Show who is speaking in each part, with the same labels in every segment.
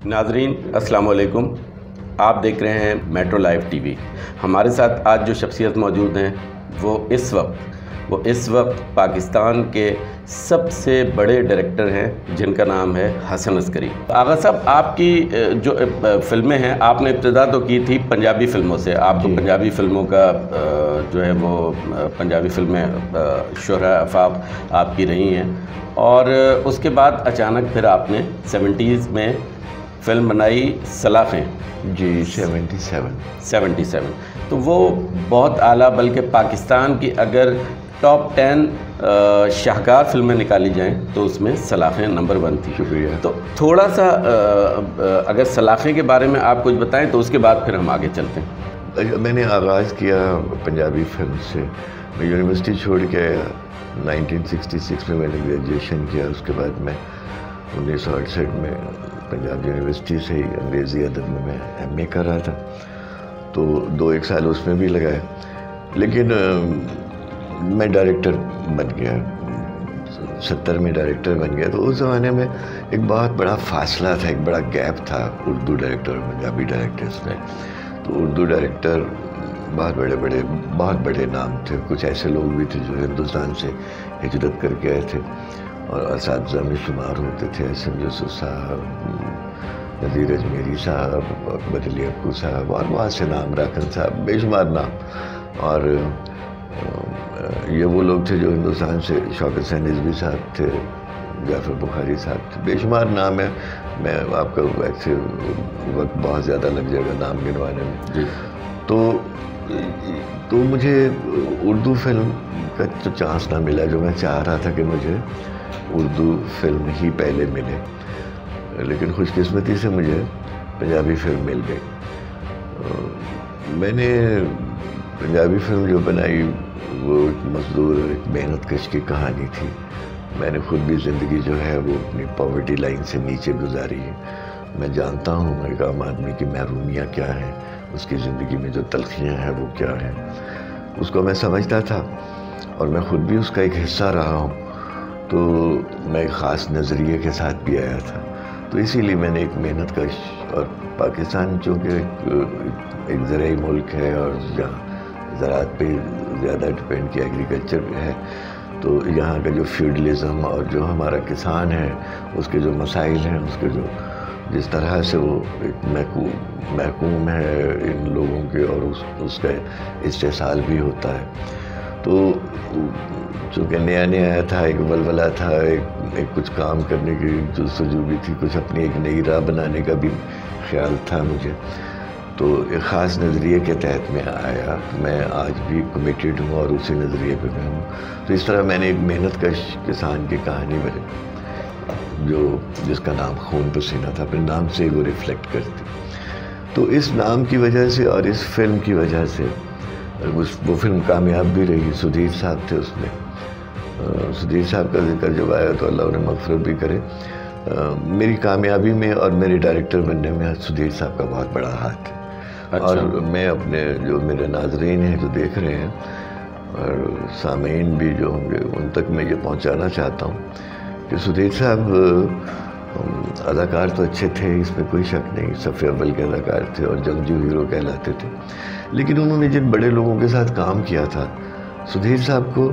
Speaker 1: नाजरीन अस्सलाम वालेकुम। आप देख रहे हैं मेट्रो लाइव टीवी। हमारे साथ आज जो शख्सियत मौजूद हैं वो इस वक्त पाकिस्तान के सबसे बड़े डायरेक्टर हैं जिनका नाम है हसन अस्करी। आगा साहब, आपकी जो फ़िल्में हैं, आपने इब्तिदा तो की थी पंजाबी फ़िल्मों से। आपको पंजाबी फ़िल्मों का जो है वो पंजाबी फ़िल्में शोहरा आफाक आपकी रही हैं, और उसके बाद अचानक फिर आपने 70s में फ़िल्म बनाई सलाखें।
Speaker 2: जी 77।
Speaker 1: तो वो बहुत आला, बल्कि पाकिस्तान की अगर टॉप 10 शाहकार फ़िल्में निकाली जाएं तो उसमें सलाखें नंबर 1 थी।
Speaker 2: शुक्रिया।
Speaker 1: तो थोड़ा सा अगर सलाखें के बारे में आप कुछ बताएं तो उसके बाद फिर हम आगे चलते हैं।
Speaker 2: मैंने आगाज़ किया पंजाबी फिल्म से। मैं यूनिवर्सिटी छोड़ के 1966 में मैंने ग्रेजुएशन किया। उसके बाद मैं 1968 में पंजाब यूनिवर्सिटी से ही अंग्रेज़ी अदब में मैं MA कर रहा था, तो 2-1 साल उसमें भी लगाए। लेकिन मैं डायरेक्टर बन गया, 70 में डायरेक्टर बन गया। तो उस ज़माने में एक बहुत बड़ा फासला था, एक बड़ा गैप था उर्दू डायरेक्टर और पंजाबी डायरेक्टर्स में। तो उर्दू डायरेक्टर बहुत बड़े नाम थे। कुछ ऐसे लोग भी थे जो हिंदुस्तान से हिजरत करके आए थे और असातिज़ा में शुमार होते थे। एस.एम. यूसुफ साहब, नज़ीर अजमेरी साहब, अकबर अली अक्कू साहब, और वहाँ से नाम, राकन साहब, बेशुमार नाम। और ये वो लोग थे जो हिंदुस्तान से, शौकत हुसैन रिज़वी साहब थे, जाफ़र बुखारी साहब थे, बेशुमार नाम है। मैं आपका वैसे वक्त बहुत ज़्यादा लग जाएगा नाम गिनवाने में जी। तो मुझे उर्दू फिल्म का तो चांस ना मिला जो मैं चाह रहा था कि मुझे उर्दू फिल्म ही पहले मिले, लेकिन खुशकिस्मती से मुझे पंजाबी फिल्म मिल गई। मैंने पंजाबी फिल्म जो बनाई वो एक मज़दूर, एक मेहनत कश की कहानी थी। मैंने ख़ुद भी ज़िंदगी जो है वो अपनी पॉवर्टी लाइन से नीचे गुजारी है। मैं जानता हूँ एक आम आदमी की महरूमियाँ क्या हैं, उसकी ज़िंदगी में जो तलखियाँ हैं वो क्या हैं, उसको मैं समझता था और मैं ख़ुद भी उसका एक हिस्सा रहा हूँ। तो मैं एक ख़ास नज़रिए के साथ भी आया था। तो इसीलिए मैंने एक मेहनत कश, और पाकिस्तान चूँकि एक ज़राई मुल्क है और जहाँ ज़राअत पे ज़्यादा डिपेंड किया, एग्रीकल्चर पे है, तो यहाँ का जो फ्यूडलिज़म और जो हमारा किसान है उसके जो मसाइल हैं, उसके जो जिस तरह से वो एक महकूम है इन लोगों के, और उसका इस्तेसाल भी होता है। तो चूँकि नया था, एक वलवला था, एक कुछ काम करने की जो सुजूगी थी, कुछ अपनी एक नई राह बनाने का भी ख्याल था मुझे। तो एक ख़ास नज़रिए के तहत मैं आया। मैं आज भी कमिटेड हूँ और उसी नज़रिए पे मैं हूँ। तो इस तरह मैंने एक मेहनत कश किसान की कहानी बनी जिसका नाम खून पसीना था, अपने नाम से वो रिफ्लेक्ट करती। तो इस नाम की वजह से और इस फिल्म की वजह से वो फिल्म कामयाब भी रही। सुधीर साहब थे उसमें। सुधीर साहब का जिक्र जब आया तो अल्लाह उन्हें मग़फ़िरत भी करे। मेरी कामयाबी में और मेरे डायरेक्टर बनने में सुधीर साहब का बहुत बड़ा हाथ है। अच्छा। और मैं अपने जो मेरे नाज़रीन हैं जो देख रहे हैं और सामीन भी जो होंगे उन तक मैं ये पहुंचाना चाहता हूं कि सुधीर साहब अदाकार तो अच्छे थे, इसमें कोई शक नहीं, सफ़े अव्वल के अदाकार थे और जंगजू हीरो कहलाते थे। लेकिन उन्होंने जिन बड़े लोगों के साथ काम किया था, सुधीर साहब को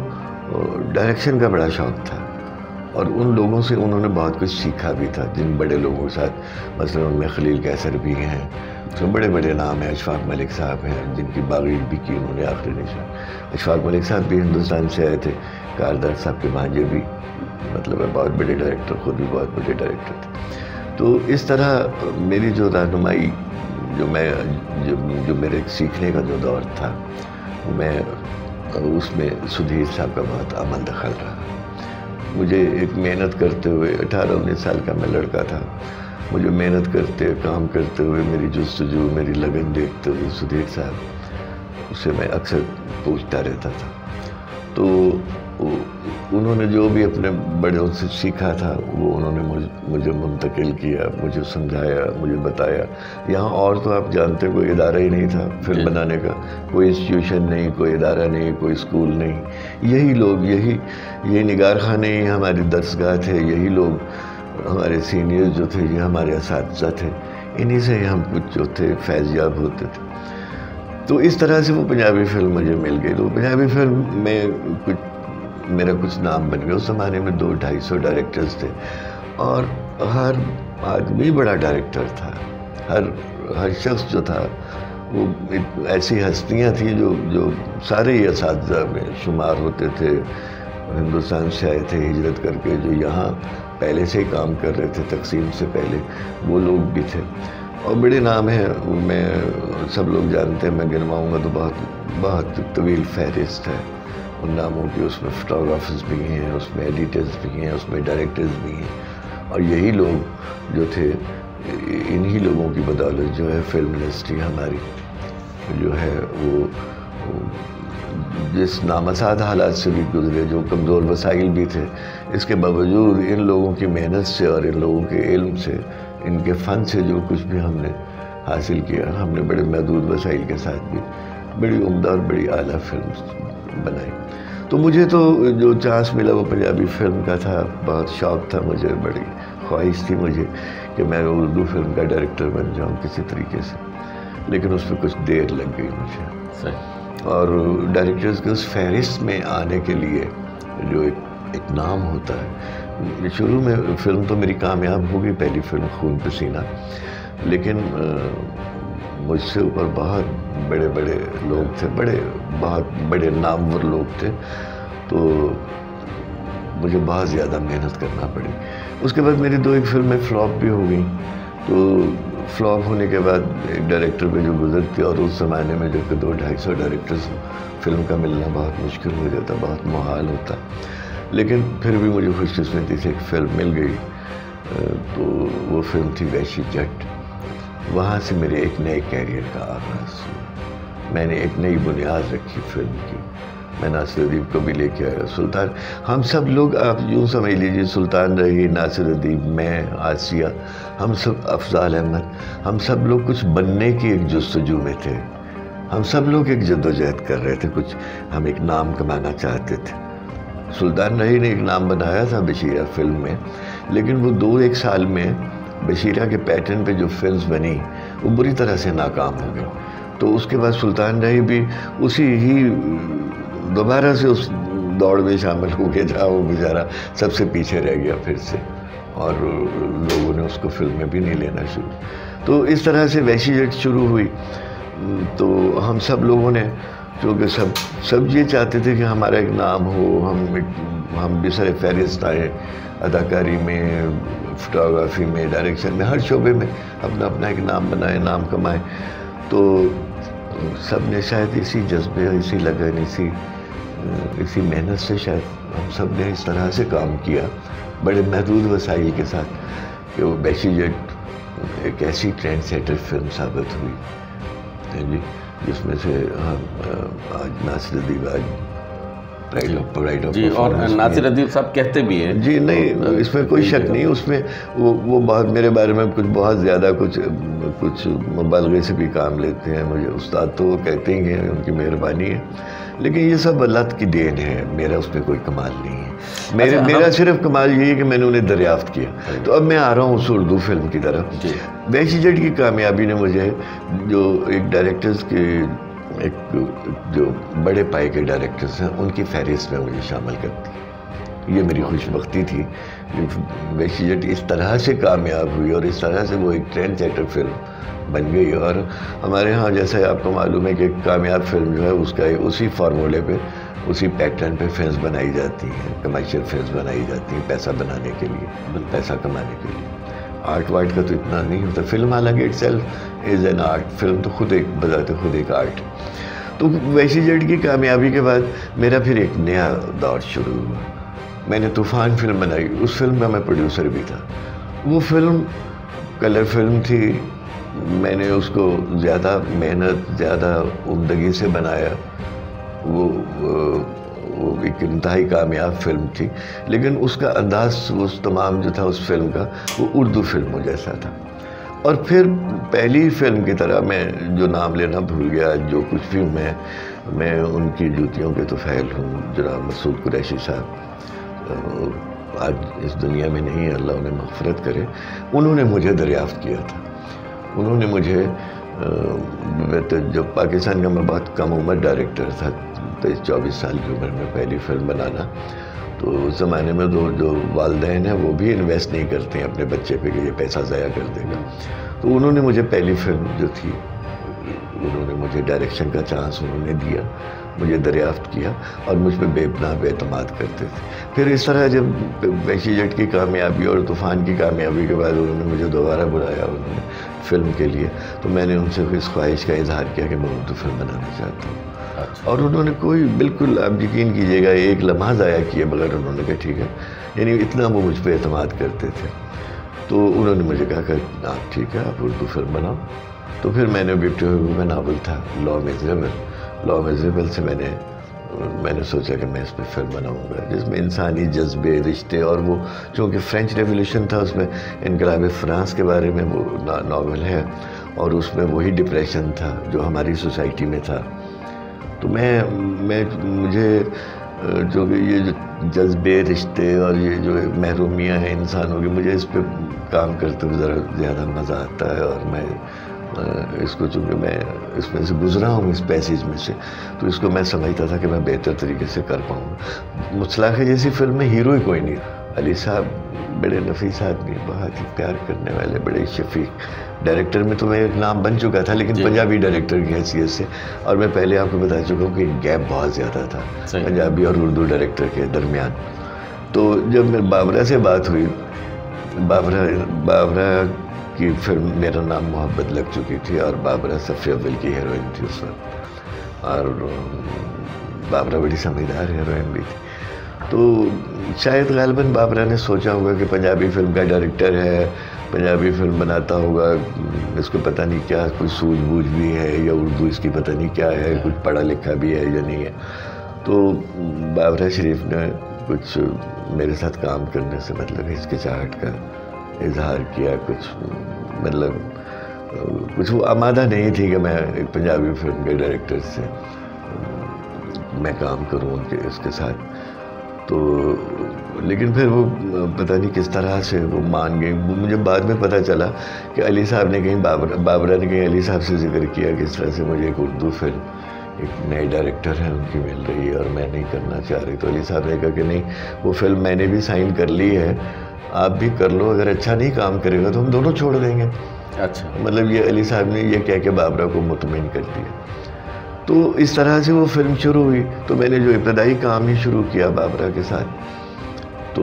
Speaker 2: डायरेक्शन का बड़ा शौक़ था और उन लोगों से उन्होंने बहुत कुछ सीखा भी था, जिन बड़े लोगों के साथ। मसलन उनमें खलील कैसर भी हैं, तो बड़े नाम हैं। अशफाक मलिक साहब हैं जिनकी बागीर भी की उन्होंने आखिरी निशान। अशफाक मलिक साहब भी हिंदुस्तान से आए थे। कारदार साहब के भांजे भी मतलब है बहुत बड़े डायरेक्टर, ख़ुद भी बहुत बड़े डायरेक्टर थे। तो इस तरह मेरी जो रहनुमाई जो मेरे सीखने का जो दौर था, मैं उसमें सुधीर साहब का बहुत अमल दखल रहा। मुझे एक मेहनत करते हुए 18-19 साल का मैं लड़का था। मुझे मेहनत करते, काम करते हुए, मेरी जुस्तजू, मेरी लगन देखते हुए सुधीर साहब उससे मैं अक्सर पूछता रहता था। तो उन्होंने जो भी अपने बड़ों से सीखा था वो उन्होंने मुझे मुंतकिल किया, मुझे समझाया, मुझे बताया। यहाँ और तो आप जानते कोई इदारा ही नहीं था फिल्म बनाने का, कोई इंस्टीट्यूशन नहीं, कोई इदारा नहीं, कोई स्कूल नहीं। यही लोग, यही निगार खाने ही हमारी दरसगाह थे। यही लोग हमारे सीनियर्स जो थे, ये हमारे असातिज़ा थे, इन्हीं से हम कुछ जो थे फैज़याब होते थे। तो इस तरह से वो पंजाबी फिल्म मुझे मिल गई। तो पंजाबी फिल्म में मेरा कुछ नाम बन गया। उस ज़माने में 200-250 डायरेक्टर्स थे और हर आदमी बड़ा डायरेक्टर था। हर शख्स जो था वो ऐसी हस्तियां थी जो सारे ही असातिज़ा में शुमार होते थे। हिंदुस्तान से आए थे हिजरत करके, जो यहाँ पहले से ही काम कर रहे थे तकसीम से पहले, वो लोग भी थे और बड़े नाम हैं। मैं सब लोग जानते हैं, मैं गिनवाऊँगा तो बहुत तवील फहरिस्त है उन नामों की। उसमें फोटोग्राफर्स भी हैं, उसमें एडिटर्स भी हैं, उसमें डायरेक्टर्स भी हैं और यही लोग जो थे, इन्हीं लोगों की बदौलत जो है फिल्म इंडस्ट्री हमारी जो है वो जिस नामसाद हालात से भी गुजरे, जो कमज़ोर वसाइल भी थे, इसके बावजूद इन लोगों की मेहनत से और इन लोगों के इल्म से, इनके फ़न से जो कुछ भी हमने हासिल किया, हमने बड़े महदूद वसाइल के साथ भी बड़ी उम्दा और बड़ी आला फिल्म बनाई। तो मुझे तो जो चांस मिला वो पंजाबी फिल्म का था। बहुत शौक़ था मुझे, बड़ी ख्वाहिश थी मुझे कि मैं उर्दू फिल्म का डायरेक्टर बन जाऊँ किसी तरीके से, लेकिन उस पर कुछ देर लग गई मुझे।
Speaker 1: सही।
Speaker 2: और डायरेक्टर्स के उस फहरिस्त में आने के लिए जो एक नाम होता है, शुरू में फिल्म तो मेरी कामयाब हो गई, पहली फिल्म खून पसीना, लेकिन मुझसे ऊपर बहुत बड़े बड़े लोग थे, बहुत बड़े नामवर लोग थे, तो मुझे बहुत ज़्यादा मेहनत करना पड़ी। उसके बाद मेरी 2 फिल्में फ्लॉप भी हो गई। तो फ्लॉप होने के बाद एक डायरेक्टर पे जो गुजरती, और उस ज़माने में जो कि 200-250 डायरेक्टर्स फिल्म का मिलना बहुत मुश्किल हो जाता, बहुत मुहाल होता, लेकिन फिर भी मुझे खुशकिस्मती से एक फ़िल्म मिल गई। तो वो फिल्म थी वैशी जट। वहाँ से मेरे एक नए कैरियर का आगाज़ हुआ। मैंने एक नई बुनियाद रखी फिल्म की। मैं नासिरुद्दीन को भी लेके आया, सुल्तान, हम सब लोग, आप यूँ समझ लीजिए, सुल्तान रही, नासिरुद्दीन, मैं, आसिया, हम सब, अफजाल अहमद, हम सब लोग कुछ बनने की एक जस्तजू में थे। हम सब लोग एक जद्दोजहद कर रहे थे, कुछ हम एक नाम कमाना चाहते थे। सुल्तान रही ने एक नाम बनाया था बशीरा फिल्म में, लेकिन वो 2-1 साल में बशीरा के पैटर्न पे जो फिल्म बनी वो बुरी तरह से नाकाम हो गई। तो उसके बाद सुल्तान रही भी उसी ही दोबारा से उस दौड़ में शामिल हो गया जहाँ वो बेचारा सबसे पीछे रह गया फिर से, और लोगों ने उसको फिल्म में भी नहीं लेना शुरू। तो इस तरह से वैशी जट शुरू हुई। तो हम सब लोगों ने, क्योंकि सब ये चाहते थे कि हमारा एक नाम हो, हम भी सर फहरिस्त आए, अदाकारी में, फोटोग्राफी में, डायरेक्शन में, हर शोबे में अपना अपना एक नाम बनाए, नाम कमाए। तो सब ने शायद इसी जज्बे, इसी लगन, इसी मेहनत से शायद हम सब ने इस तरह से काम किया, बड़े महदूद वसाइल के साथ, कि वो वैशी जट एक ऐसी ट्रेंड सेटर फिल्म साबित हुई है जी, जिसमें से हम आज नासिरुद्दीन प्राइड ऑफ
Speaker 1: जी, और नासिरुद्दीन साहब कहते भी हैं
Speaker 2: जी, नहीं इसमें कोई शक नहीं। उसमें वो बहुत मेरे बारे में कुछ बहुत ज़्यादा कुछ मुबालगे से भी काम लेते हैं। मुझे उस्ताद तो वो कहते ही हैं, उनकी मेहरबानी है, लेकिन ये सब अल्लाह की देन है, मेरा उसमें कोई कमाल नहीं है। मेरा सिर्फ कमाल ये है कि मैंने उन्हें दरियाफ्त किया। तो अब मैं आ रहा हूँ उस उर्दू फिल्म की तरफ। वैशी जट की कामयाबी ने मुझे, जो एक डायरेक्टर्स के, एक जो बड़े पाए के डायरेक्टर्स हैं, उनकी फहरिस्त में मुझे शामिल करती, ये मेरी खुशबख्ती थी। वैशी जट इस तरह से कामयाब हुई और इस तरह से वो एक ट्रेंड सेटर फिल्म बन गई। और हमारे यहाँ, जैसे आपको मालूम है कि एक कामयाब फिल्म जो है उसका उसी फार्मूले पे, उसी पैटर्न पे फिल्म बनाई जाती हैं, कमर्शियल फिल्म बनाई जाती हैं, पैसा बनाने के लिए, पैसा कमाने के लिए। आर्ट वार्ट का तो इतना नहीं होता। फिल्म हालांकि itself is an art, film तो खुद एक बजाते खुद एक आर्ट। तो वैशी जट की कामयाबी के बाद मेरा फिर एक नया दौर शुरू हुआ। मैंने तूफ़ान फिल्म बनाई, उस फिल्म का मैं प्रोड्यूसर भी था। वो फिल्म कलर फिल्म थी, मैंने उसको ज़्यादा मेहनत, ज़्यादा उम्दगी से बनाया। वो एक इंतहाई कामयाब फिल्म थी, लेकिन उसका अंदाज़, उस तमाम जो था उस फिल्म का, वो उर्दू फिल्मों जैसा था। और फिर पहली फिल्म की तरह मैं जो नाम लेना भूल गया, जो कुछ भी मैं उनकी जूतियों के तो फैल हूँ, जनाब मसूद कुरैशी साहब, आज इस दुनिया में नहीं है, अल्लाह उन्हें मग़फ़िरत करे, उन्होंने मुझे दरियाफ़्त किया था। उन्होंने मुझे जब पाकिस्तान का मैं बहुत कम उम्र डायरेक्टर था, 23-24 साल की उम्र में पहली फ़िल्म बनाना, तो उस ज़माने में जो वालिदैन हैं वो भी इन्वेस्ट नहीं करते हैं अपने बच्चे पे कि ये पैसा ज़ाया कर देगा। तो उन्होंने मुझे पहली फ़िल्म जो थी, उन्होंने मुझे डायरेक्शन का चांस उन्होंने दिया, मुझे दरियाफ़्त किया और मुझ पर बेपनाह एतमाद करते थे। फिर इस तरह जब वहशी जट की कामयाबी और तूफ़ान की कामयाबी के बाद उन्होंने मुझे दोबारा बुलाया उन्होंने फ़िल्म के लिए, तो मैंने उनसे इस ख्वाहिश का इज़हार किया कि मैं उर्दू फ़िल्म बनाना चाहता हूँ। अच्छा। और उन्होंने कोई बिल्कुल, आप यकीन कीजिएगा, एक लम्हा ज़ाया किए बगैर उन्होंने कहा ठीक है, यानी इतना वो मुझ पर एतमाद करते थे। तो उन्होंने मुझे कहा कि आप ठीक है, आप उर्दू फ़िल्म बनाओ। तो फिर मैंने विक्टर ह्यूगो का नावल था लॉ मिज़रेबल से मैंने सोचा कि मैं इस पर फिल्म बनाऊंगा, जिसमें इंसानी जज्बे, रिश्ते, और वो चूँकि फ्रेंच रेवोल्यूशन था, उसमें इनकलाब फ्रांस के बारे में वो नावल है, और उसमें वही डिप्रेशन था जो हमारी सोसाइटी में था। तो मुझे जो ये जो जज्बे, रिश्ते और ये जो महरूमियाँ हैं इंसानों की, मुझे इस पर काम करते हुए ज़रा ज़्यादा मज़ा आता है। और मैं इसको, चूँकि मैं इसमें से गुज़रा हूँ इस पैसेज में से, तो इसको मैं समझता था कि मैं बेहतर तरीके से कर पाऊँगा। मुस्लाखे जैसी फिल्म में हीरो ही कोई नहीं। अली साहब बड़े नफीस आदमी, बहुत ही प्यार करने वाले, बड़े शफीक। डायरेक्टर में तो मैं एक नाम बन चुका था, लेकिन पंजाबी डायरेक्टर की हैसियत से, और मैं पहले आपको बता चुका हूँ कि गैप बहुत ज़्यादा था पंजाबी और उर्दू डायरेक्टर के दरमियान। तो जब मेरे बाबरा से बात हुई, बाबरा की फिल्म मेरा नाम मोहब्बत लग चुकी थी, और बाबरा सफ़ी अव्वल की हीरोइन थी उस वक्त, और बाबरा बड़ी समझदार हीरोइन भी थी। तो शायद ग़ालिबन बाबरा ने सोचा होगा कि पंजाबी फ़िल्म का डायरेक्टर है, पंजाबी फ़िल्म बनाता होगा, इसको पता नहीं क्या कोई सूझबूझ भी है, या उर्दू इसकी पता नहीं क्या है, कुछ पढ़ा लिखा भी है या नहीं है। तो बाबरा शरीफ ने कुछ मेरे साथ काम करने से मतलब हिचकिचाहट का इजहार किया, कुछ मतलब कुछ वो आमादा नहीं थी कि मैं एक पंजाबी फिल्म के डायरेक्टर से मैं काम करूं उनके इसके साथ। तो लेकिन फिर वो पता नहीं किस तरह से वो मान गई। मुझे बाद में पता चला कि अली साहब ने कहीं बाबरा ने कहीं अली साहब से जिक्र किया कि इस तरह से मुझे एक उर्दू फिल्म एक नए डायरेक्टर हैं उनकी मिल रही है और मैं नहीं करना चाह रही। तो अली साहब ने कहा कि नहीं, वो फिल्म मैंने भी साइन कर ली है, आप भी कर लो, अगर अच्छा नहीं काम करेगा तो हम दोनों छोड़ देंगे। अच्छा, मतलब ये अली साहब ने ये कह के बाबरा को मुतमईन कर दिया। तो इस तरह से वो फिल्म शुरू हुई। तो मैंने जो इब्तदाई काम ही शुरू किया बाबरा के साथ, तो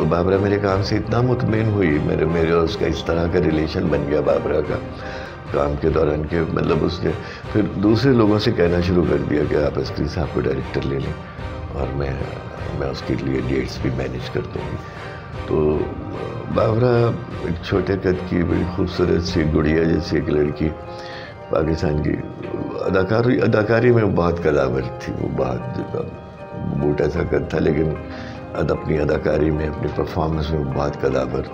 Speaker 2: बाबरा मेरे काम से इतना मुतमईन हुई, मेरे और उसका इस तरह का रिलेशन बन गया बाबरा का काम के दौरान के, मतलब उसने फिर दूसरे लोगों से कहना शुरू कर दिया कि आप अस्करी साहब को डायरेक्टर ले लें और मैं उसके लिए डेट्स भी मैनेज कर दूँगी। तो बाबरा एक छोटे कद की बड़ी खूबसूरत सी गुड़िया जैसी एक लड़की, पाकिस्तान की अदाकारी में बहुत कदावर थी। वो बहुत बूटा सा कद था, लेकिन अपनी अदाकारी में, अपनी परफॉर्मेंस में बहुत कदावर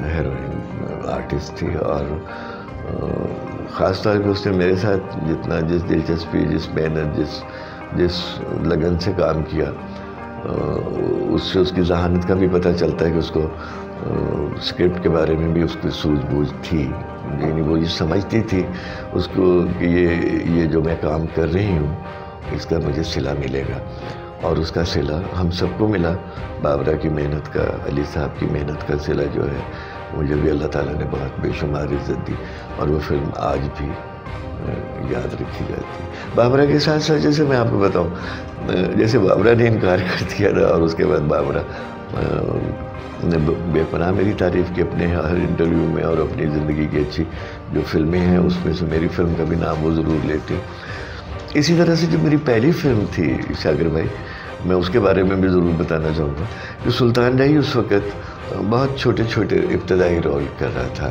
Speaker 2: हीरोइन आर्टिस्ट थी। और ख़ास तौर पे उसने मेरे साथ जिस दिलचस्पी, जिस मेहनत, जिस लगन से काम किया, उससे उसकी जहानत का भी पता चलता है कि उसको स्क्रिप्ट के बारे में भी उसकी सूझबूझ थी, यानी वो ये समझती थी उसको कि ये जो मैं काम कर रही हूँ इसका मुझे सिला मिलेगा। और उसका सिला हम सबको मिला। बाबरा की मेहनत का, अली साहब की मेहनत का सिला जो है मुझे भी अल्लाह ताला ने बहुत बेशुमार इज़्ज़त दी, और वो फिल्म आज भी याद रखी जाती है। बाबरा के साथ साथ जैसे मैं आपको बताऊं, जैसे बाबरा ने इनकार कर दिया था और उसके बाद बाबरा ने बेपनाह मेरी तारीफ़ की अपने हर इंटरव्यू में, और अपनी ज़िंदगी की अच्छी जो फिल्में हैं उसमें से मेरी फ़िल्म का भी नाम वो ज़रूर लेती। इसी तरह से जो मेरी पहली फ़िल्म थी शाकिर भाई, मैं उसके बारे में भी ज़रूर बताना चाहूँगा कि सुल्तान राही उस वक़्त बहुत छोटे छोटे इब्तदाई रोल कर रहा था।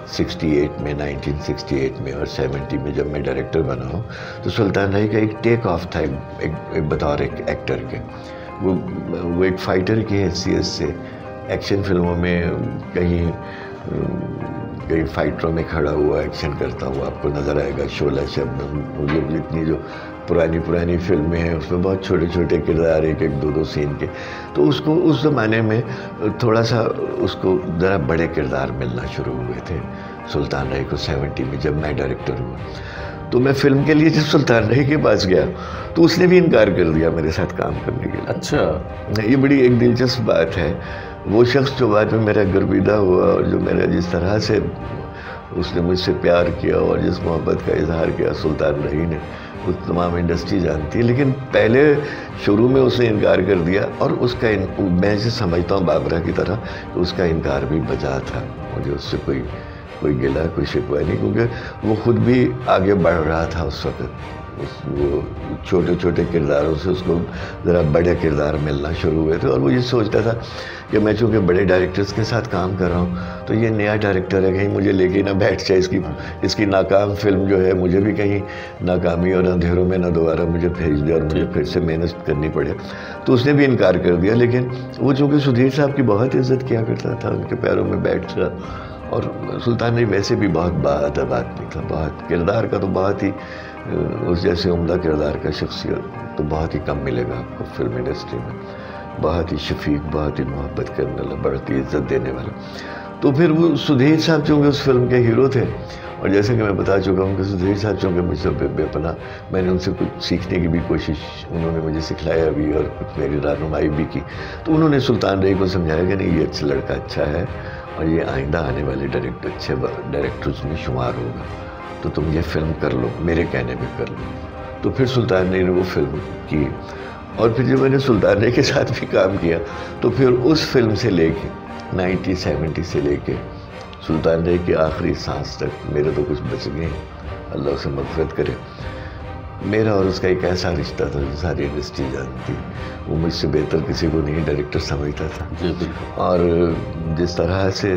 Speaker 2: 1968 में और 70 में जब मैं डायरेक्टर बना हूँ, तो सुल्तान राही का एक टेक ऑफ था एक बतौर एक एक्टर के। वो एक फ़ाइटर की हैसियत से एक्शन फिल्मों में कहीं फाइटरों में खड़ा हुआ एक्शन करता हुआ आपको नज़र आएगा। शोला, शबनम, मतलब जितनी जो पुरानी फिल्में हैं, उसमें बहुत छोटे छोटे किरदार, एक एक दो दो सीन के, तो उसको उस ज़माने में थोड़ा सा उसको ज़रा बड़े किरदार मिलना शुरू हुए थे। सुल्तान रही को 70 में जब मैं डायरेक्टर हुआ, तो मैं फ़िल्म के लिए जब सुल्तान रही के पास गया तो उसने भी इनकार कर दिया मेरे साथ काम करने के लिए।
Speaker 1: अच्छा,
Speaker 2: ये बड़ी एक दिलचस्प बात है। वो शख्स जो बाद में मेरा गर्विदा हुआ और जो मेरा जिस तरह से उसने मुझसे प्यार किया और जिस मोहब्बत का इजहार किया सुल्तान रही ने, वो तमाम इंडस्ट्री जानती है, लेकिन पहले शुरू में उसने इनकार कर दिया और उसका मैं इसे समझता हूँ बाबरा की तरह कि उसका इनकार भी बजा था। मुझे उससे कोई गिला, कोई शिकवा नहीं, क्योंकि वो खुद भी आगे बढ़ रहा था उस वक्त। वो छोटे छोटे किरदारों से उसको ज़रा बड़े किरदार मिलना शुरू हुए थे और वो ये सोचता था कि मैं चूँकि बड़े डायरेक्टर्स के साथ काम कर रहा हूँ तो ये नया डायरेक्टर है, कहीं मुझे लेके ना बैठ जाए, इसकी नाकाम फिल्म जो है मुझे भी कहीं नाकामी और अंधेरों में ना दोबारा मुझे भेज दे और मुझे फिर से मेहनत करनी पड़े। तो उसने भी इनकार कर दिया। लेकिन वो चूँकि सुधीर साहब की बहुत इज्जत किया करता था, उनके पैरों में बैठ रहा, और सुल्तान रही वैसे भी बहुत बाअदब आदमी था, बहुत किरदार का तो बहुत ही उस जैसे उम्दा किरदार का शख्सियत तो बहुत ही कम मिलेगा आपको फिल्म इंडस्ट्री में। बहुत ही शफीक, बहुत ही मोहब्बत करने वाला, बहुत ही इज्जत देने वाला। तो फिर वो सुधीर साहब चूँकि उस फिल्म के हीरो थे, और जैसे कि मैं बता चुका हूँ कि सुधीर साहब चूँकि मुझसे बेपनाह, मैंने उनसे कुछ सीखने की भी कोशिश, उन्होंने मुझे सिखलाया भी और कुछ मेरी रहनुमाई भी की। तो उन्होंने सुल्तान रही को समझाया कि नहीं, ये अच्छा लड़का अच्छा है और ये आइंदा आने वाले अच्छे डायरेक्टर्स में शुमार होगा, तो तुम ये फिल्म कर लो, मेरे कहने पे कर लो। तो फिर सुल्तान रही ने वो फिल्म की, और फिर जब मैंने सुल्तान रही के साथ भी काम किया तो फिर उस फिल्म से लेके 1970 से लेके सुल्तान रही की आखिरी सांस तक मेरे तो कुछ बच गए, अल्लाह उसे मग़फ़िरत करे। मेरा और उसका एक ऐसा रिश्ता था जो सारी इंडस्ट्री जानती। वो मुझसे बेहतर किसी को नहीं डायरेक्टर समझता था, और जिस तरह से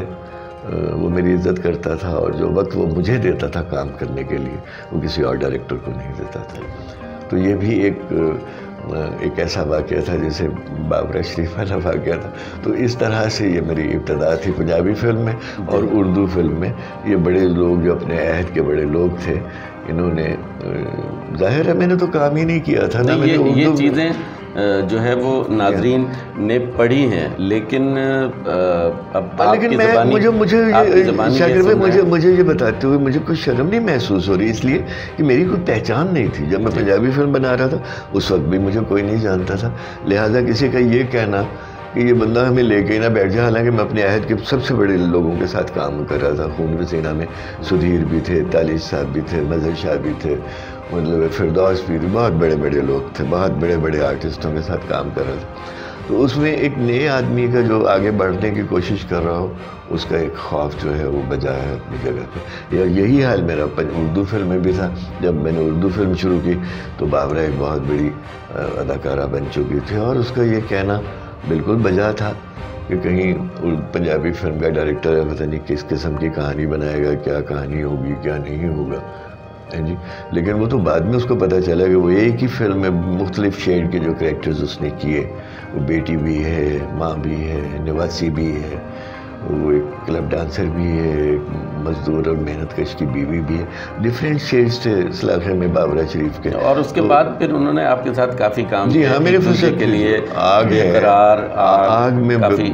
Speaker 2: वो मेरी इज़्ज़त करता था और जो वक्त वो मुझे देता था काम करने के लिए, वो किसी और डायरेक्टर को नहीं देता था। तो ये भी एक ऐसा वाक़या था जैसे बाबरा शरीफ वाला वाक़या था। तो इस तरह से ये मेरी इब्तदा थी पंजाबी फिल्म में। और उर्दू फिल्म में ये बड़े लोग जो अपने अहद के बड़े लोग थे, इन्होंने ज़ाहिर है मैंने तो काम ही नहीं किया था ना,
Speaker 1: ये चीज़ें जो है वो नाज़रीन ने पढ़ी हैं, लेकिन अब
Speaker 2: मुझे ये बताते हुए मुझे कोई शर्म नहीं महसूस हो रही, इसलिए कि मेरी कोई पहचान नहीं थी। जब मैं पंजाबी फिल्म बना रहा था उस वक्त भी मुझे कोई नहीं जानता था, लिहाजा किसी का ये कहना कि ये बंदा हमें लेके ही ना बैठ जाए, हालांकि मैं अपने अहद के सबसे बड़े लोगों के साथ काम कर रहा था। खून वसीना में सुधीर भी थे, तालिश साहब भी थे, मज़हर शाह भी थे, मतलब फिरदौस भी थे, बहुत बड़े बड़े लोग थे, बहुत बड़े बड़े आर्टिस्टों के साथ काम कर रहा था। तो उसमें एक नए आदमी का जो आगे बढ़ने की कोशिश कर रहा हो, उसका एक ख्वाब जो है वो बजा है अपनी जगह पे। या यही हाल मेरा उर्दू फिल्म में भी था। जब मैंने उर्दू फिल्म शुरू की तो बाबरा एक बहुत बड़ी अदाकारा बन चुकी थी, और उसका ये कहना बिल्कुल बजा था कि कहीं पंजाबी फिल्म का डायरेक्टर है, पता नहीं किस किस्म की कहानी बनाएगा, क्या कहानी होगी क्या नहीं होगा, है जी। लेकिन वो तो बाद में उसको पता चला कि वो एक ही फिल्म में मुख्तलिफ शेड के जो कैरेक्टर्स उसने किए, वो बेटी भी है, माँ भी है, निवासी भी है, वो एक क्लब डांसर भी है, एक मजदूर और मेहनत कश की बीवी भी है। डिफरेंट शेड्स थे इस इलाके में बाबरा शरीफ के।
Speaker 1: और उसके बाद फिर उन्होंने आपके साथ काफ़ी काम
Speaker 2: जी हाँ, मेरे फैसले
Speaker 1: के लिए
Speaker 2: आग है,
Speaker 1: आग में
Speaker 2: काफ़ी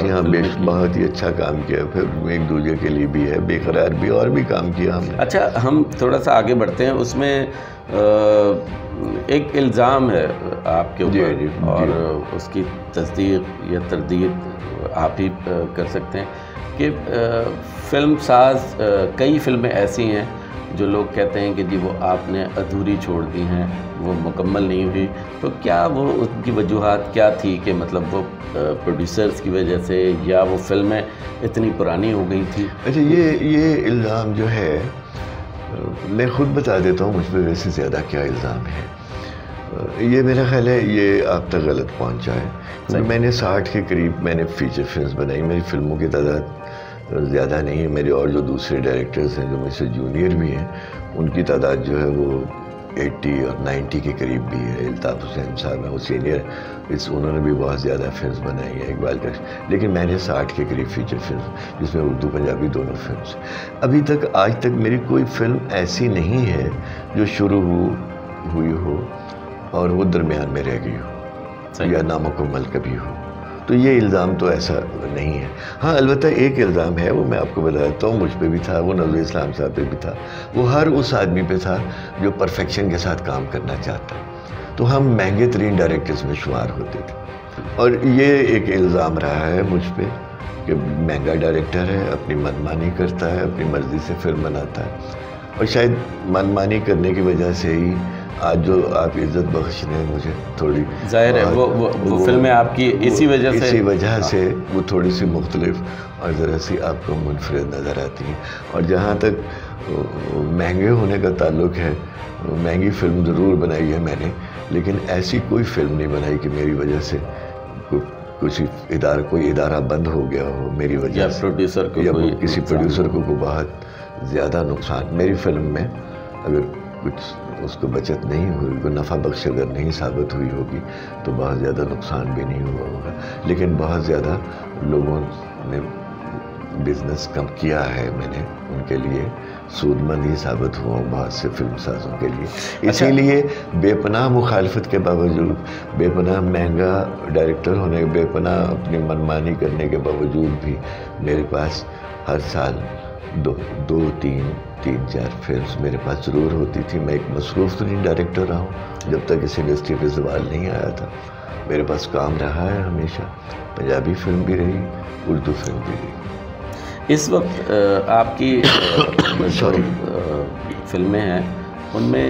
Speaker 2: जी हाँ बहुत ही अच्छा काम किया। फिर एक दूसरे के लिए भी है, बेकरार भी, और भी काम किया हमने।
Speaker 1: अच्छा, हम थोड़ा सा आगे बढ़ते हैं। उसमें एक इल्ज़ाम है आपके ऊपर, और उसकी तस्दीक या तरदीद आप ही कर सकते हैं कि फ़िल्म साज कई फ़िल्में ऐसी हैं जो लोग कहते हैं कि जी वो आपने अधूरी छोड़ दी हैं, वो मुकम्मल नहीं हुई। तो क्या वो उनकी वजूहात क्या थी कि मतलब वो प्रोड्यूसर्स की वजह से, या वो फ़िल्में इतनी पुरानी हो गई थी?
Speaker 2: अच्छा, ये इल्ज़ाम जो है मैं ख़ुद बता देता हूँ मुझ पर वैसे ज़्यादा क्या इल्ज़ाम है। ये मेरा ख्याल है ये आप तक गलत पहुँचा है, क्योंकि मैंने 60 के करीब मैंने फ़ीचर फिल्म बनाई। मेरी फ़िल्मों की तादाद ज़्यादा नहीं है। मेरे और जो दूसरे डायरेक्टर्स हैं जो मुझसे जूनियर भी हैं, उनकी तादाद जो है वो 80 और 90 के करीब भी है। इल्ताफ़ हुसैन साहब हैं, वो सीनियर, उन्होंने भी बहुत ज़्यादा फिल्म बनाई है, इकबाल का। लेकिन मैंने 60 के करीब फ़ीचर फिल्म, जिसमें उर्दू पंजाबी दोनों फिल्म। अभी तक आज तक मेरी कोई फ़िल्म ऐसी नहीं है जो शुरू हो हुई हो और वो दरमियान में रह गई हो या नामुकम्मल कभी हो, तो ये इल्ज़ाम तो ऐसा नहीं है। हाँ, अलबत्ता एक इल्ज़ाम है, वो मैं आपको बता देता हूँ, मुझ पे भी था, वो नज़रुल इस्लाम साहब पे भी था, वो हर उस आदमी पे था जो परफेक्शन के साथ काम करना चाहता। तो हम महंगे तरीन डायरेक्टर्स में शुमार होते थे, और ये एक इल्ज़ाम रहा है मुझ पे कि महंगा डायरेक्टर है, अपनी मनमानी करता है, अपनी मर्ज़ी से फिल्म बनाता है, और शायद मनमानी करने की वजह से ही आज जो आप इज़्ज़त बख्श रहे हैं मुझे, थोड़ी
Speaker 1: जाहिर है वो फिल्में आपकी इसी वजह से
Speaker 2: वो थोड़ी सी मुख्तलिफ और ज़रा सी आपको मुनफरिद नज़र आती हैं। और जहाँ तक महंगे होने का ताल्लुक़ है, महंगी फ़िल्म ज़रूर बनाई है मैंने, लेकिन ऐसी कोई फ़िल्म नहीं बनाई कि मेरी वजह से कोई इदारा बंद हो गया हो मेरी वजह से,
Speaker 1: प्रोड्यूसर को
Speaker 2: या किसी प्रोड्यूसर को बहुत ज़्यादा नुकसान। मेरी फ़िल्म में अगर कुछ उसको बचत नहीं हुई, कोई नफ़ा बख्श अगर नहीं साबित हुई होगी, तो बहुत ज़्यादा नुकसान भी नहीं हुआ होगा, लेकिन बहुत ज़्यादा लोगों ने बिज़नेस कम किया है मैंने उनके लिए, सूदमंद ही साबित हुआ बहुत से फिल्म साजों के लिए। इसीलिए बेपनाह मुखालफत के बावजूद, बेपनाह महंगा डायरेक्टर होने, बेपनाह अपनी मनमानी करने के बावजूद भी मेरे पास हर साल दो तीन चार फिल्म मेरे पास ज़रूर होती थी। मैं एक मसरूफ़ तरीन डायरेक्टर रहा हूँ जब तक इस इंडस्ट्री पे सवाल नहीं आया था। मेरे पास काम रहा है हमेशा, पंजाबी फिल्म भी रही, उर्दू फिल्म भी रही।
Speaker 1: इस वक्त आपकी जो फिल्में हैं उनमें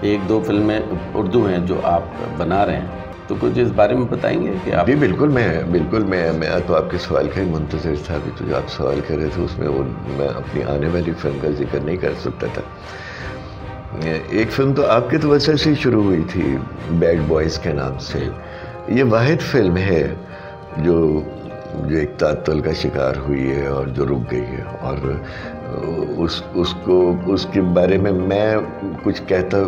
Speaker 1: एक दो फिल्में उर्दू हैं जो आप बना रहे हैं, तो कुछ इस बारे में बताएंगे कि आप?
Speaker 2: जी बिल्कुल, मैं तो आपके सवाल का ही मुंतज़िर था। अभी तो जो आप सवाल कर रहे थे उसमें वो मैं अपनी आने वाली फिल्म का जिक्र नहीं कर सकता था। एक फिल्म तो आपके तवज्जो से शुरू हुई थी, बैड बॉयज़ के नाम से। ये वाहिद फिल्म है जो एक तातुल का शिकार हुई है और जो रुक गई है, और उसके बारे में मैं कुछ कहता,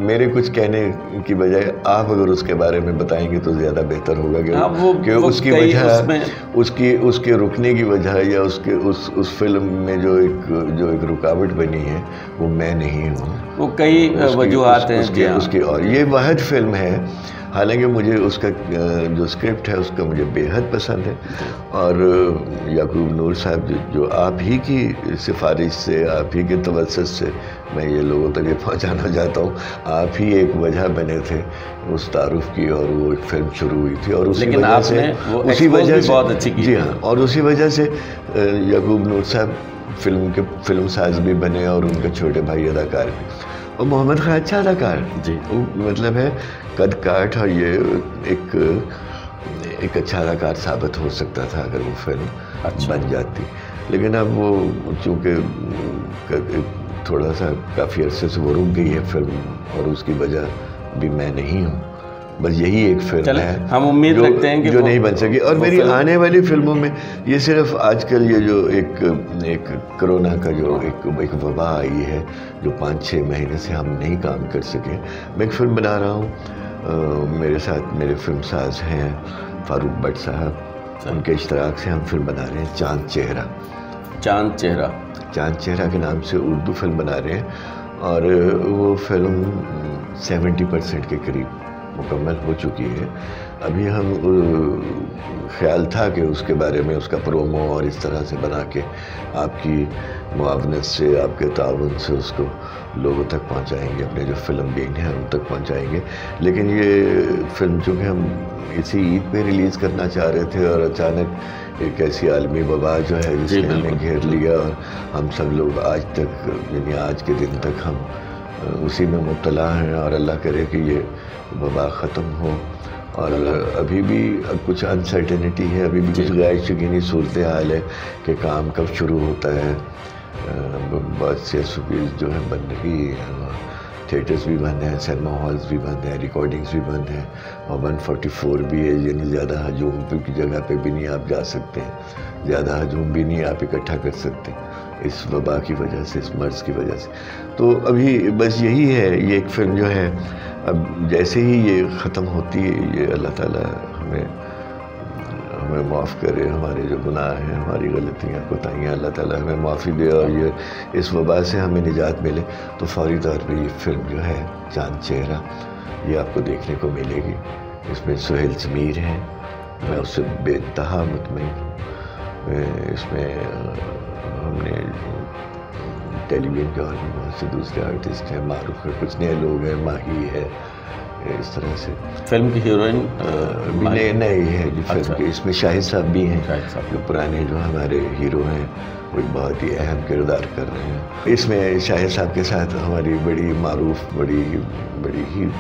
Speaker 2: मेरे कुछ कहने की बजाय आप अगर उसके बारे में बताएंगे तो ज़्यादा बेहतर होगा कि उसकी वजह, उसके रुकने की वजह, या उस फिल्म में जो एक रुकावट बनी है वो मैं नहीं हूँ,
Speaker 1: वो कई वजूहात हैं
Speaker 2: उसकी। और ये वाहिद फिल्म है, हालांकि मुझे उसका जो स्क्रिप्ट है उसका मुझे बेहद पसंद है, और याकूब नूर साहब जो आप ही की सिफारिश से, आप ही के तवज्जुह से मैं ये लोगों तक ये पहुंचाना चाहता हूँ, आप ही एक वजह बने थे उस तारुफ की, और वो एक फिल्म शुरू हुई थी, और उसी वजह से
Speaker 1: बहुत अच्छी की।
Speaker 2: जी हाँ, और उसी वजह से याकूब नूर साहब फिल्म साज भी बने, और उनके छोटे भाई अदाकार भी, और मोहम्मद खान अच्छा अदाकार
Speaker 1: जी,
Speaker 2: मतलब है कद काठ, और ये एक अच्छा अदाकार साबित हो सकता था अगर वो फिल्म बन जाती। लेकिन अब वो चूँकि थोड़ा सा काफ़ी अरसे से वो रुक गई है फिल्म, और उसकी वजह भी मैं नहीं हूँ, बस यही एक फिल्म है
Speaker 1: हम उम्मीद रखते हैं कि
Speaker 2: जो नहीं बन सकी। और मेरी आने वाली फिल्मों में ये सिर्फ आजकल ये जो एक कोरोना का जो एक वबा आई है, जो 5-6 महीने से हम नहीं काम कर सके, मैं एक फिल्म बना रहा हूँ, मेरे साथ मेरे फिल्म साज हैं फारूक भट्ट साहब, उनके इश्तराक से हम फिल्म बना रहे हैं चांद चेहरा के नाम से उर्दू फिल्म बना रहे हैं, और वो फिल्म 70% के करीब मुकम्मल हो चुकी है। अभी हम ख्याल था कि उसके बारे में उसका प्रोमो और इस तरह से बना के आपकी मुआवनत से, आपके ताउन से उसको लोगों तक पहुंचाएंगे, अपने जो फिल्म गेंग है उन तक पहुंचाएंगे। लेकिन ये फिल्म चूँकि हम इसी ईद पे रिलीज़ करना चाह रहे थे, और अचानक एक ऐसी आलमी वबा जो है जिसने हमें घेर लिया, और हम सब लोग आज तक, यानी आज के दिन तक हम उसी में मुब्तला हैं, और अल्लाह करे कि ये वबा ख़त्म हो। और अभी भी कुछ अनसर्टेनिटी है, अभी भी कुछ गैर यकीनी सूरत हाल है कि काम कब शुरू होता है। बहुत से एसओपीज़ जो है बन रही है, थिएटर्स भी बंद हैं, सिनेमा हॉल्स भी बंद हैं, रिकॉर्डिंग्स भी बंद हैं, और 144 भी है, यानी ज़्यादा हजूम की जगह पे भी नहीं आप जा सकते हैं, ज़्यादा हजूम भी नहीं आप इकट्ठा कर सकते इस वबा की वजह से, इस मर्ज़ की वजह से। तो अभी बस यही है, ये एक फ़िल्म जो है अब जैसे ही ये ख़त्म होती है, ये अल्लाह ताला हमें हमें माफ़ करे, हमारे जो गुनाह हैं, हमारी गलतियाँ कोताहियाँ, अल्लाह ताला हमें माफ़ी दे और ये इस वबा से हमें निजात मिले। तो फौरी तौर पे ये फ़िल्म जो है चांद चेहरा, ये आपको देखने को मिलेगी। इसमें सुहेल समीर हैं, मैं उससे बेइंतहा मुतमईन हूँ। इसमें हमने टेलीविज़न के और भी बहुत से दूसरे आर्टिस्ट हैं, मारूफ है, कुछ नए लोग हैं, माही है, इस तरह से।
Speaker 1: फिल्म की हीरोइन
Speaker 2: नए है जी फिल्म
Speaker 1: अच्छा।
Speaker 2: के। इसमें शाहिद साहब भी हैं,
Speaker 1: शाहिद साहब।
Speaker 2: जो पुराने जो हमारे हीरो हैं वो एक बहुत ही अहम किरदार कर रहे हैं। इसमें शाहिद साहब के साथ हमारी बड़ी मारूफ, बड़ी ही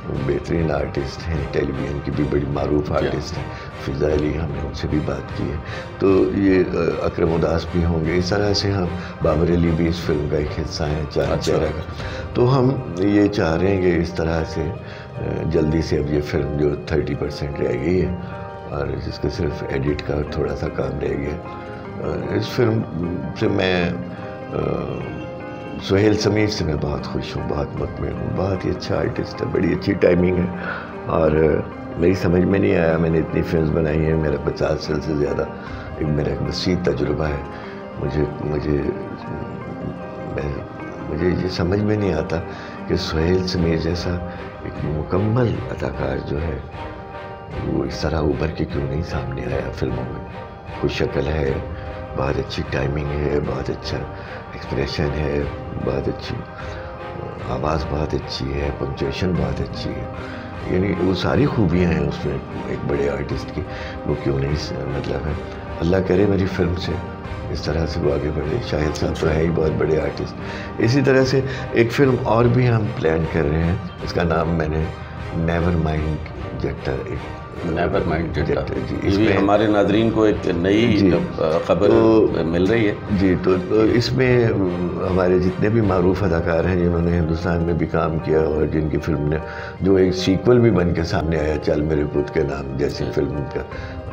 Speaker 2: बेहतरीन आर्टिस्ट हैं, टेलीविज़न की भी बड़ी मारूफ आर्टिस्ट हैं, फ़िज़ा अली, हमने उनसे भी बात की है। तो ये अकरम उदास भी होंगे। इस तरह से हम, बाबर अली भी इस फिल्म का एक हिस्सा हैं, चांद चेहरा का। तो हम ये चाह रहे हैं कि इस तरह से जल्दी से अब ये फिल्म जो 30% रह गई है और जिसके सिर्फ एडिट का थोड़ा सा काम रह गया, इस फिल्म से मैं सुहेल समीर से मैं बहुत खुश हूँ, बहुत मुतमईन हूँ। बहुत ही अच्छा आर्टिस्ट है, बड़ी अच्छी टाइमिंग है और मेरी समझ में नहीं आया, मैंने इतनी फिल्म बनाई हैं, मेरा 50 साल से ज़्यादा एक मेरा एक वसीअ तजुर्बा है। मुझे ये समझ में नहीं आता कि सुहेल समीर जैसा एक मुकम्मल अदाकार जो है वो इस तरह उभर के क्यों नहीं सामने आया फिल्मों में। खुश शक्ल है, बहुत अच्छी टाइमिंग है, बहुत अच्छा एक्सप्रेशन है, बहुत अच्छी आवाज़, बहुत अच्छी है, पंक्चुएशन बहुत अच्छी है, यानी वो सारी खूबियाँ हैं उसमें एक बड़े आर्टिस्ट की, वो क्यों नहीं मतलब है। अल्लाह करे मेरी फिल्म से इस तरह से वो आगे बढ़े। शाहिद साहब तो है ही बहुत बड़े आर्टिस्ट। इसी तरह से एक फ़िल्म और भी हम प्लान कर रहे हैं, इसका नाम मैंने नेवर माइंड जट्टा,
Speaker 1: नेवर माइंड जट्टा जी।
Speaker 2: इसमें
Speaker 1: हमारे नाजरीन को एक नई खबर तो मिल रही है
Speaker 2: जी। तो इसमें हमारे जितने भी मारूफ अदाकार हैं जिन्होंने हिंदुस्तान में भी काम किया और जिनकी फिल्म ने जो एक सीक्वल भी बन के सामने आया, चल मेरे पुत के नाम जैसी फिल्म का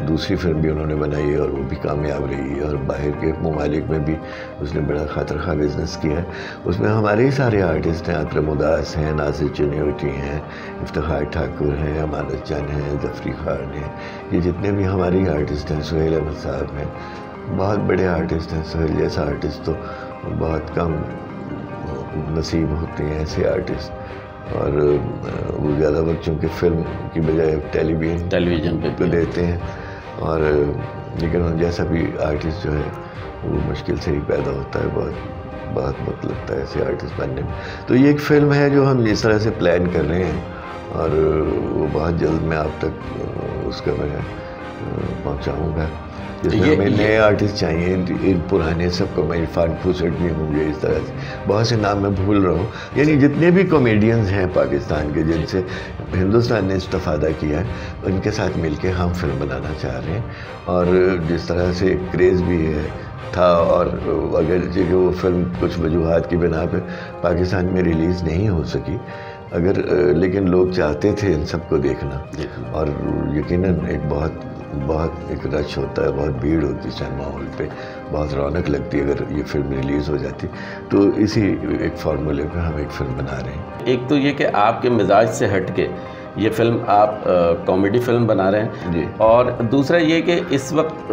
Speaker 2: दूसरी फिल्म भी उन्होंने बनाई है और वो भी कामयाब रही है और बाहर के ममालिक में भी उसने बड़ा खातर खा बिज़नेस किया है। उसमें हमारे ही सारे आर्टिस्ट हैं, अकरम उदास हैं, नासिर चुनियोटी हैं, इफ्तिखार ठाकुर हैं, अमानत चंद हैं, जफरी खान हैं, ये जितने भी हमारे आर्टिस्ट हैं, सुहेल अहमद साहब हैं, बहुत बड़े आर्टिस्ट हैं। सुहेल जैसा आर्टिस्ट तो बहुत कम नसीब होते हैं ऐसे आर्टिस्ट, और वो ज़्यादा वक्त चूँकि फ़िल्म की बजाय टेलीविज़न पे देते हैं, और लेकिन जैसा भी आर्टिस्ट जो है वो मुश्किल से ही पैदा होता है, बहुत वक्त लगता है ऐसे आर्टिस्ट बनने में। तो ये एक फ़िल्म है जो हम इस तरह से प्लान कर रहे हैं और वो बहुत जल्द मैं आप तक उसका मैं पहुँचाऊँगा। जिसमें हमें नए आर्टिस्ट चाहिए, इन पुराने सबको, मैं इरफान फुसट भी होंगे, इस तरह से बहुत से नाम मैं भूल रहा हूँ, यानी जितने भी कॉमेडियंस हैं पाकिस्तान के जिनसे हिंदुस्तान ने इस्तेफादा किया है, उनके साथ मिलके हम फिल्म बनाना चाह रहे हैं। और जिस तरह से क्रेज़ भी था, और अगर कि वो फिल्म कुछ वजूहात की बिना पर पाकिस्तान में रिलीज़ नहीं हो सकी, लेकिन लोग चाहते थे इन सबको देखना, और यकीनन एक बहुत एक रश होता है, बहुत भीड़ होती है सिनेमा हॉल पे, बहुत रौनक लगती है अगर ये फिल्म रिलीज़ हो जाती। तो इसी एक फार्मूले पे हम एक फ़िल्म बना रहे हैं।
Speaker 1: एक तो ये कि आपके मिजाज से हट के ये फ़िल्म आप कॉमेडी फ़िल्म बना रहे हैं
Speaker 2: जी,
Speaker 1: और दूसरा ये कि इस वक्त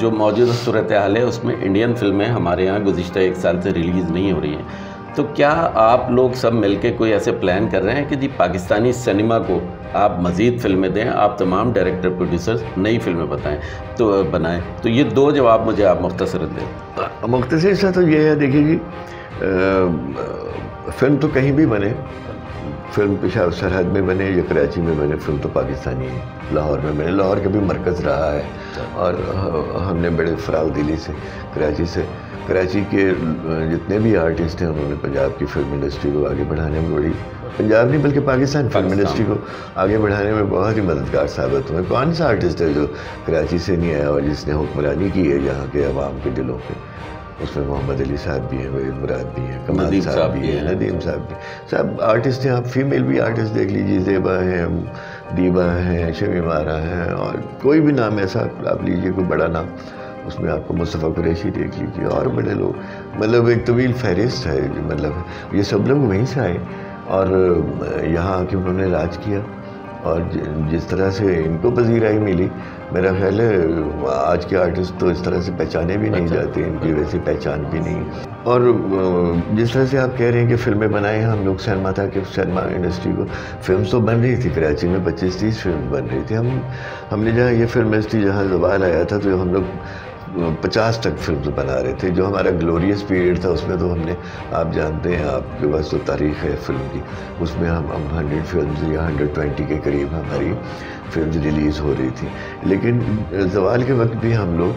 Speaker 1: जो मौजूदा सूरत हाल है उसमें इंडियन फ़िल्में हमारे यहाँ गुज़िश्ता 1 साल से रिलीज़ नहीं हो रही हैं। तो क्या आप लोग सब मिलके कोई ऐसे प्लान कर रहे हैं कि जी पाकिस्तानी सिनेमा को आप मज़ीद फिल्में दें, आप तमाम डायरेक्टर प्रोड्यूसर्स नई फिल्में बनाएं? तो ये दो जवाब मुझे आप मुख्तसर दें।
Speaker 2: मुख्तसर सा तो ये है, देखिए जी, फिल्म तो कहीं भी बने, फिल्म पेशावर सरहद में बने या कराची में बने, फिल्म तो पाकिस्तानी है। लाहौर में बने, लाहौर का भी मरकज़ रहा है और हमने बड़े फ़राग दिली से कराची के जितने भी आर्टिस्ट हैं उन्होंने पंजाब की फिल्म इंडस्ट्री को आगे बढ़ाने में पंजाब नहीं बल्कि पाकिस्तान फिल्म इंडस्ट्री को आगे बढ़ाने में बहुत ही मददगार साबित हुए। कौन सा आर्टिस्ट है जो कराची से नहीं आया और जिसने हुक्मरानी की है यहाँ के अवाम के दिलों पे? उसमें मोहम्मद अली साहब भी हैं, वहीद मुराद भी हैं, कमाल साहब भी हैं, नदीम साहब भी, सब आर्टिस्ट हैं। आप फीमेल भी आर्टिस्ट देख लीजिए, ज़ेबा हैं, दीबा हैं, शमीमा आरा हैं, और कोई भी नाम ऐसा आप लीजिए, कोई बड़ा नाम, उसमें आपको मुस्तफ़ा कुरैशी देख लीजिए और बड़े लोग, मतलब एक तवील फहरिस्त है। मतलब ये सब लोग वहीं से आए और यहाँ आके उन्होंने राज किया और जिस तरह से इनको पजीराई मिली, मेरा ख्याल है आज के आर्टिस्ट तो इस तरह से पहचाने भी नहीं जाते, इनकी वैसी पहचान भी नहीं। और जिस तरह से आप कह रहे हैं कि फिल्में बनाए हम लोग, सिनेमा था कि सिनेमा इंडस्ट्री को फिल्म तो बन रही थी, कराची में 25-30 फिल्म बन रही थी। हमने जहाँ ये फिल्म इंडस्ट्री जहाँ जवाल आया था तो हम लोग 50 तक फिल्म बना रहे थे। जो हमारा ग्लोरियस पीरियड था उसमें तो हमने, आप जानते हैं, आपके पास तो तारीख़ है फिल्म की, उसमें हम 100 फिल्म या 120 के करीब हमारी फिल्म रिलीज़ हो रही थी। लेकिन ज़वाल के वक्त भी हम लोग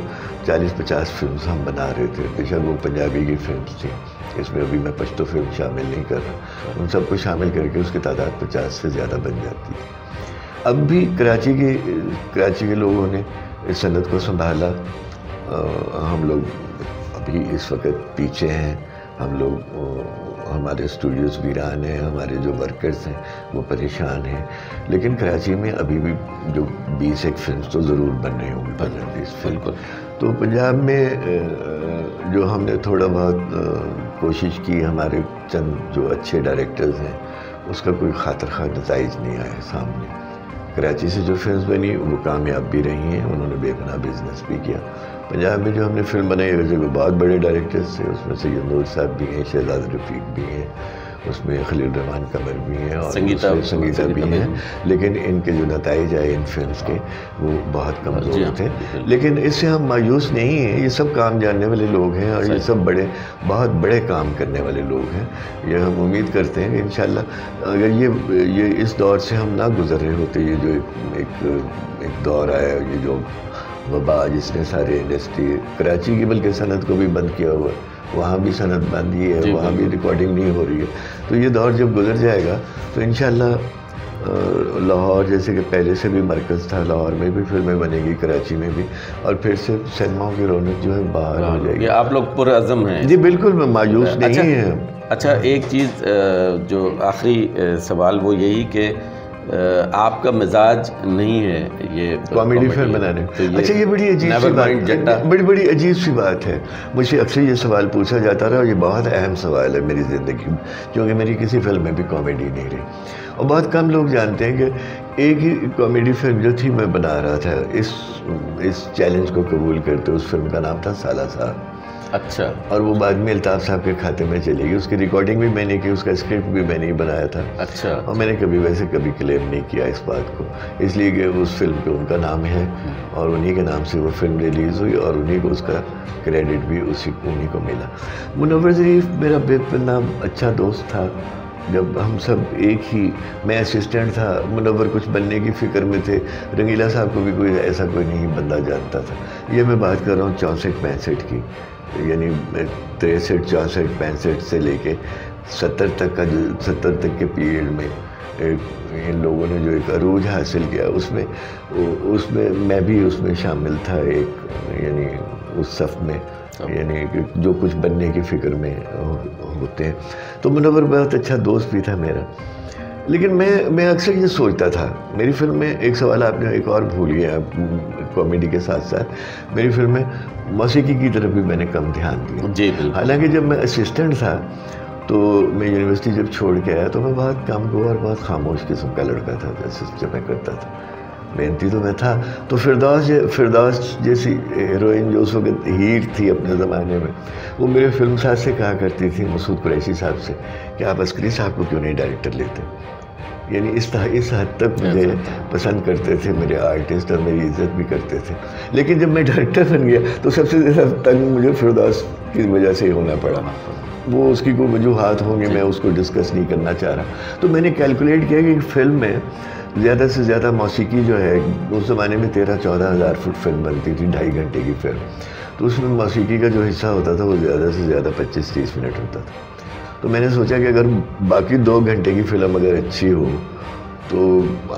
Speaker 2: 40-50 फिल्म हम बना रहे थे। बेशक वो पंजाबी की फिल्म थी, इसमें अभी मैं पश्तो फिल्म शामिल नहीं कर रहा, उन सबको शामिल करके उसकी तादाद 50 से ज़्यादा बन जाती थी। अब भी कराची के लोगों ने इस सनत को संभाला। हम लोग अभी इस वक्त पीछे हैं, हम लोग, हमारे स्टूडियोज़ वीरान हैं, हमारे जो वर्कर्स हैं वो परेशान हैं। लेकिन कराची में अभी भी जो 20 फिल्म तो ज़रूर बन रही होंगी, 15-20 फिल्म। तो पंजाब में जो हमने थोड़ा बहुत कोशिश की, हमारे चंद जो अच्छे डायरेक्टर्स हैं उसका कोई खातिर खा नताइज नहीं आया सामने। कराची से जो फिल्म बनी वो कामयाब भी रही हैं, उन्होंने बेपनाह बिजनेस भी किया। पंजाब में जो हमने फिल्म बनाई वैसे कोई बहुत बड़े डायरेक्टर्स थे, उसमें सैयद नूर साहब भी हैं, शहजाद रफ़ीक भी हैं, उसमें खलील रहमान कमर भी हैं और संगीता भी हैं। लेकिन इनके जो नताइज आए इन फिल्म्स के वो बहुत कमज़ोर थे। लेकिन इससे हम मायूस नहीं हैं, ये सब काम जानने वाले लोग हैं और ये सब बहुत बड़े काम करने वाले लोग हैं। ये हम उम्मीद करते हैं कि इंशाल्लाह अगर ये इस दौर से हम ना गुजर रहे होते, ये जो एक दौर आया, ये जो वबा जिसने सारे इंडस्ट्री, कराची की बल्कि सनत को भी बंद किया हुआ, वहाँ भी सनत बंद ही है, वहाँ भी रिकॉर्डिंग नहीं हो रही है। तो ये दौर जब गुजर जाएगा तो इंशाल्लाह लाहौर जैसे कि पहले से भी मरकज़ था, लाहौर में भी फिल्में बनेगी, कराची में भी, और फिर से सिनेमाओं की रौनक जो है बाहर हो जाएगी।
Speaker 1: आप लोग पुरअज़म हैं
Speaker 2: जी, बिल्कुल मायूस नहीं है।
Speaker 1: अच्छा, एक चीज़ जो आखिरी सवाल वो यही कि आपका मिजाज नहीं है ये
Speaker 2: कॉमेडी फिल्म बनाने। तो अच्छा, ये बड़ी अजीब सी बात, बड़ी अजीब सी बात है। मुझे अक्सर ये सवाल पूछा जाता रहा और ये बहुत अहम सवाल है मेरी ज़िंदगी में, क्योंकि मेरी किसी फिल्म में भी कॉमेडी नहीं रही और बहुत कम लोग जानते हैं कि एक ही कॉमेडी फिल्म जो थी मैं बना रहा था, इस चैलेंज को कबूल करते। उस फिल्म का नाम था सालासार।
Speaker 1: अच्छा। और
Speaker 2: वो बाद में अल्ताफ़ साहब के खाते में चली गई। उसकी रिकॉर्डिंग भी मैंने की, उसका स्क्रिप्ट भी मैंने ही बनाया था।
Speaker 1: अच्छा।
Speaker 2: और मैंने कभी क्लेम नहीं किया इस बात को, इसलिए कि उस फिल्म पे उनका नाम है और उन्हीं के नाम से वो फिल्म रिलीज़ हुई और उन्हीं को उसका क्रेडिट भी उन्हीं को मिला। मुनव्वर ज़रीफ़ मेरा बेपनाह अच्छा दोस्त था। जब हम सब एक ही, मैं असिस्टेंट था, मुनव्वर कुछ बनने की फ़िक्र में थे, रंगीला साहब को भी कोई ऐसा कोई नहीं बंदा जानता था। ये मैं बात कर रहा हूँ 64-65 की, यानी 63, 64, 65 से लेके 70 तक का, जो 70 तक के पीरियड में इन लोगों ने जो एक अरूज हासिल किया, उसमें मैं भी उसमें शामिल था, यानी उस सफ़ में, यानी जो कुछ बनने की फ़िक्र में होते हैं। तो मुनव्वर बहुत अच्छा दोस्त भी था मेरा। लेकिन मैं अक्सर ये सोचता था, मेरी फिल्म में एक सवाल आपने एक और भूल गया, कॉमेडी के साथ साथ मेरी फिल्म में मौसीकी की तरफ भी मैंने कम ध्यान दिया।
Speaker 1: जी,
Speaker 2: हालांकि जब मैं असिस्टेंट था तो मैं यूनिवर्सिटी जब छोड़ के आया तो मैं बहुत कमगो और बहुत खामोश किस्म का लड़का था। जब मैं करता था, मेहनती तो मैं था। तो फिरदौस जैसी हीरोइन जो उस वक्त हीर थी अपने ज़माने में, वो मेरे फिल्म साथ से कहा करती थी, मसूद कुरैशी साहब से, कि आप अस्करी साहब को क्यों नहीं डायरेक्टर लेते। यानी इस हद तक मुझे पसंद करते थे मेरे आर्टिस्ट और मेरी इज़्ज़त भी करते थे। लेकिन जब मैं डायरेक्टर बन गया तो सबसे ज़्यादा तंग मुझे फिरदौस की वजह से ही होना पड़ा। वो उसकी कोई वजूहात होंगे, मैं उसको डिस्कस नहीं करना चाह रहा। तो मैंने कैलकुलेट किया कि फिल्म में ज़्यादा से ज़्यादा मौसीकी जो है, उस ज़माने में 13-14 हज़ार फुट फिल्म बनती थी, 2.5 घंटे की फिल्म, तो उसमें मौसीकी का जो हिस्सा होता था वो ज़्यादा से ज़्यादा 25-30 मिनट होता था। तो मैंने सोचा कि अगर बाकी 2 घंटे की फ़िल्म अगर अच्छी हो तो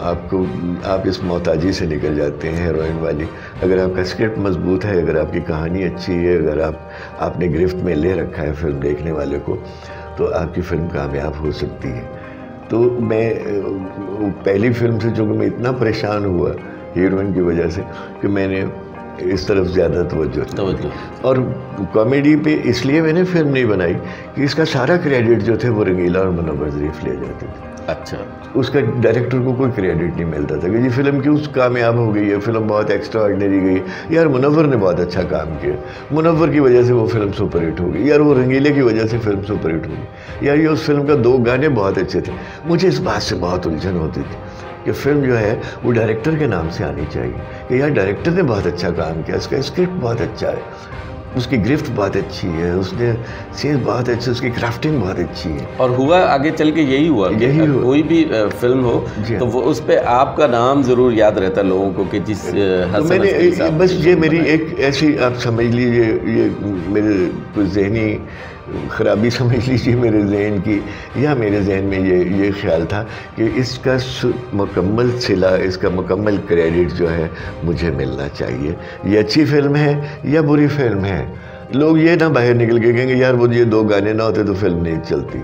Speaker 2: आप इस मोहताजी से निकल जाते हैं, हीरोइन वाली। अगर आपका स्क्रिप्ट मजबूत है, अगर आपकी कहानी अच्छी है, अगर आपने गिरफ्त में ले रखा है फिल्म देखने वाले को, तो आपकी फ़िल्म कामयाब हो सकती है। तो मैं पहली फिल्म से चूँकि मैं इतना परेशान हुआ हीरोइन की वजह से कि मैंने इस तरफ ज़्यादा तवज्जो और कॉमेडी पे इसलिए मैंने फिल्म नहीं बनाई कि इसका सारा क्रेडिट जो थे वो रंगीला और मुनव्वर ज़रीफ़ ले जाते थे।
Speaker 1: अच्छा।
Speaker 2: उसका डायरेक्टर को कोई क्रेडिट नहीं मिलता था कि ये फिल्म क्यों कामयाब हो गई है, फिल्म बहुत एक्स्ट्रा ऑर्डिनरी गई, यार मुनव्वर ने बहुत अच्छा काम किया, मुनव्वर की वजह से वो फिल्म सुपरहिट हो गई, यार वो रंगीले की वजह से फिल्म सुपरहिट हो गई, यार ये उस फिल्म का 2 गाने बहुत अच्छे थे। मुझे इस बात से बहुत उलझन होती थी कि फिल्म जो है वो डायरेक्टर के नाम से आनी चाहिए कि यार डायरेक्टर ने बहुत अच्छा काम किया, उसका स्क्रिप्ट बहुत अच्छा है, उसकी गिरफ्त बहुत अच्छी है, उसने सीन बहुत अच्छी, उसकी क्राफ्टिंग बहुत अच्छी है।
Speaker 1: और हुआ आगे चल के यही हुआ कोई भी फिल्म हो तो वो उस पर आपका नाम ज़रूर याद रहता है लोगों को कि जिस
Speaker 2: तो मैंने बस ये मेरी एक ऐसी, आप समझ लीजिए, ये मेरे कुछ ज़हनी ख़राबी समझ लीजिए मेरे जहन की, या मेरे जहन में ये ख्याल था कि इसका मुकम्मल सिला, इसका मुकम्मल क्रेडिट जो है मुझे मिलना चाहिए। ये अच्छी फिल्म है या बुरी फिल्म है, लोग ये ना बाहर निकल के कहेंगे यार वो ये 2 गाने ना होते तो फिल्म नहीं चलती,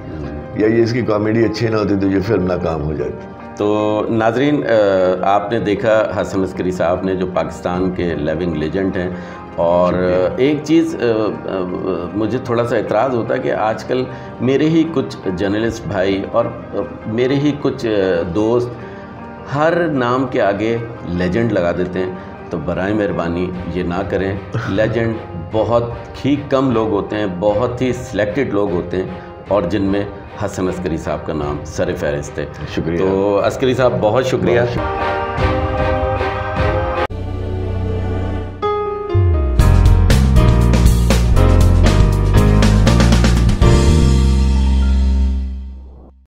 Speaker 2: या ये इसकी कॉमेडी अच्छी ना होती तो ये फिल्म नाकाम हो जाती।
Speaker 1: तो नाजरीन, आपने देखा हसन अस्करी साहब ने, जो पाकिस्तान के लिविंग लेजेंड हैं। और एक चीज़ मुझे थोड़ा सा एतराज़ होता है कि आजकल मेरे ही कुछ जर्नलिस्ट भाई और मेरे ही कुछ दोस्त हर नाम के आगे लेजेंड लगा देते हैं। तो बराए मेहरबानी ये ना करें। लेजेंड बहुत ही कम लोग होते हैं, बहुत ही सिलेक्टेड लोग होते हैं, और जिनमें हसन अस्करी साहब का नाम सर फहरिस्त है।
Speaker 2: शुक्रिया।
Speaker 1: तो अस्करी साहब बहुत शुक्रिया।